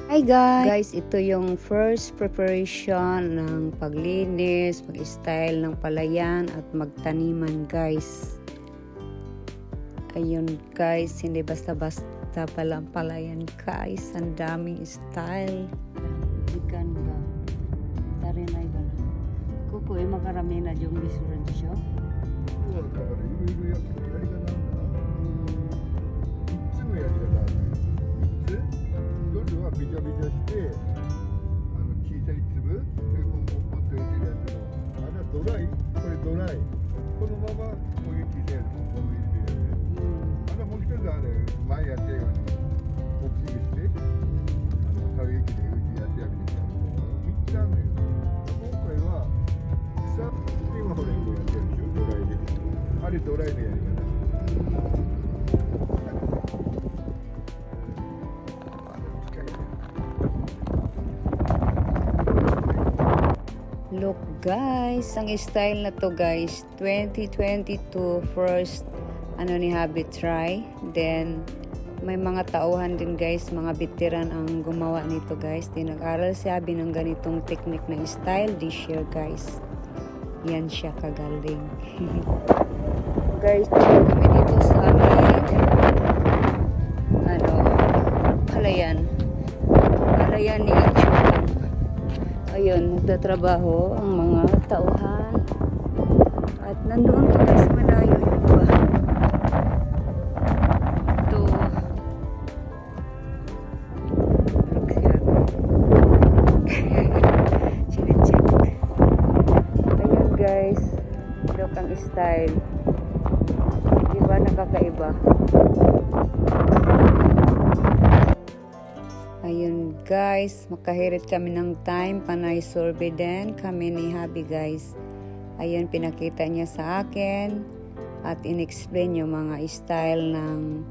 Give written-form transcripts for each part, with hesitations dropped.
Hi guys! Ito yung first preparation ng paglinis, mag-style ng palayan at magtaniman guys. Ayun guys, hindi basta-basta palang palayan guys. Ang daming style. Ikan ba? Tarinay ba na? Kukuy makarami na yung bisuran siya. だからいろいろやり方なんだな。3つのやり方あるね。3つ。1つはびちゃびちゃして小さい粒でポンポンポンと入れてるやつのあれはドライ。これドライ。このままこういう小さいやつポンポン入れてるやつ。もう一つは前やったように大きくして軽い液でやってやるみたいな。3つあるんだよ。今回は草今ほらこうやってるでしょ、ドライで。あれドライのやり方。Look guys, ang style na to guys, 2022 first ni Habi try. Then may mga tauhan din guys, mga veteran ang gumawa nito guys. Then nag-aral si Habi ng ganitong technique ng style this year guys. Yan siya kagaling. Guys, check kami dito sa amin. Palayan ni Ichung. Ayun, nagtatrabaho ang mga tauhan. At nandoon pa guys, malayo yun ba? Ito. Chine-check. Ayun guys, look ang style. Diba nakakaiba? Ayun guys, makahirit kami ng time, panay survey din kami ni Habi guys. Ayun, pinakita niya sa akin at in-explain yung mga style ng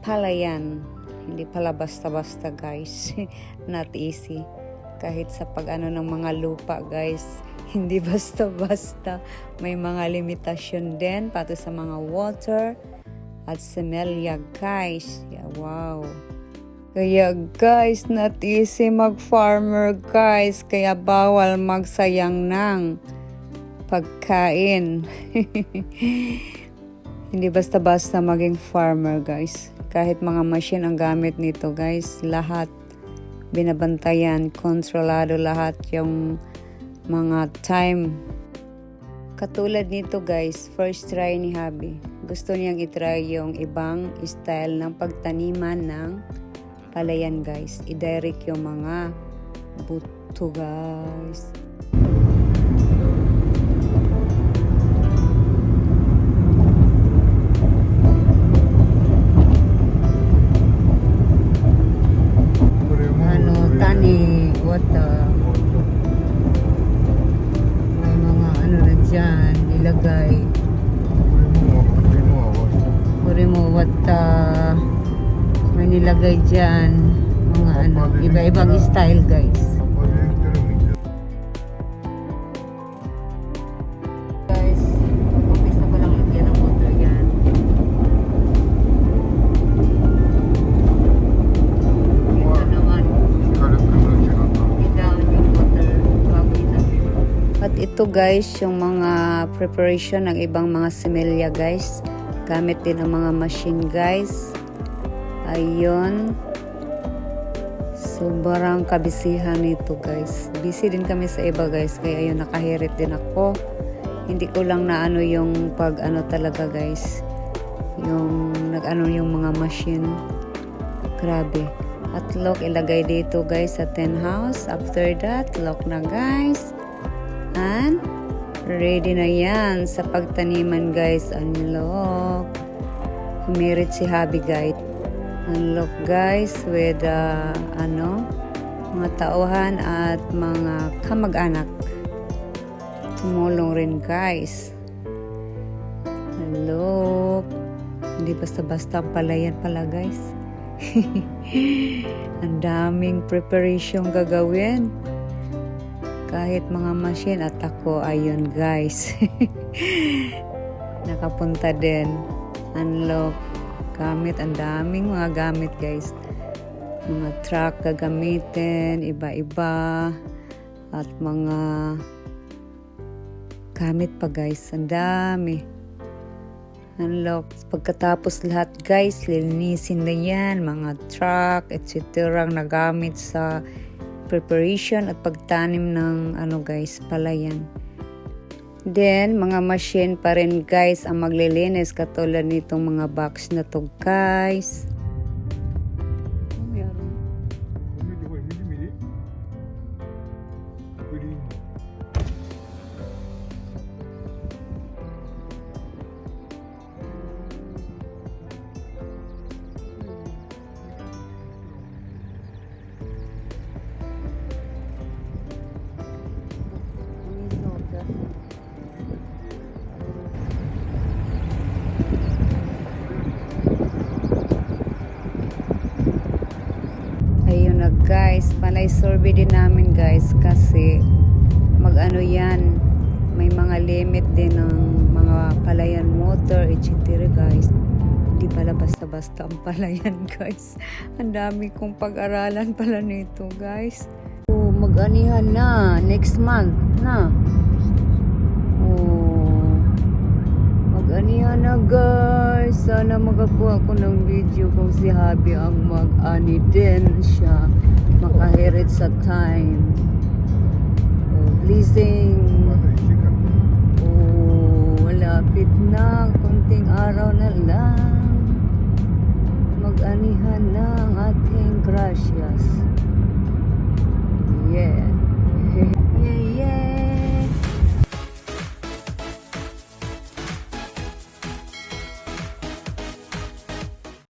palayan. Hindi pala basta-basta guys. Not easy. Kahit sa pag-ano ng mga lupa guys, hindi basta-basta. May mga limitasyon din pati sa mga water at semelya guys. Yeah, wow. Kaya guys, not easy mag-farmer guys. Kaya bawal magsayang ng pagkain. Hindi basta-basta maging farmer guys. Kahit mga machine ang gamit nito guys, lahat binabantayan, kontrolado lahat yung mga time. Katulad nito guys, first try ni Habi. Gusto niyang itry yung ibang style ng pagtaniman ng palayan guys. I-direct yung mga buto guys. Tani, water. May mga na dyan, ilagay. Puri mo water. May nilagay dyan mga iba-ibang style guys. Guys, umpisa ko lang lagyan ng water yan. Ito naman, i-down yung water bago itabi. At ito guys, yung mga preparation ng ibang mga semelya guys. Gamit din ang mga machine guys. Ayun. Sobrang kabisihan nito guys. Busy din kami sa iba guys. Kaya ayun, nakahirit din ako. Hindi ko lang na yung pag talaga guys. Yung yung mga machine. Grabe. At lock ilagay dito guys sa 10 house. After that, lock na guys. And ready na yan sa pagtaniman guys. Unlock. Humirit si Habi guys. Unlock guys with mga tauhan at mga kamag-anak. Tumulong rin guys. Unlock. Hindi basta-basta palayan pala guys. Ang daming preparation gagawin. Kahit mga machine at ako, ayun guys. Nakapunta din. Unlock. Gamit, ang daming mga gamit guys. mga truck gagamitin, iba-iba, at mga gamit pa guys, ang dami. Unlock. Pagkatapos lahat guys, lilinisin na yan, mga truck, etc. ang nagamit sa preparation at pagtanim ng guys, palayan. Then, mga machine pa rin guys ang maglilinis katulad nitong mga box na to guys. Ayun na guys, panay survey din namin guys kasi mag-ano yan, may mga limit din ng mga palayan motor, etc. guys. Hindi pala basta-basta ang palayan guys. Ang dami kong pag-aralan pala nito guys. Oh, mag-anihan na, next month na. Oh, mag-anihan na guys. Sana magakuha ko ng video kung si Habi ang mag-ani din siya. Makahirit sa time. Oh, blessing. Oh, malapit na. Konting araw na lang. Mag-anihan na ang ating gracias. Yeah. Yeah, yeah.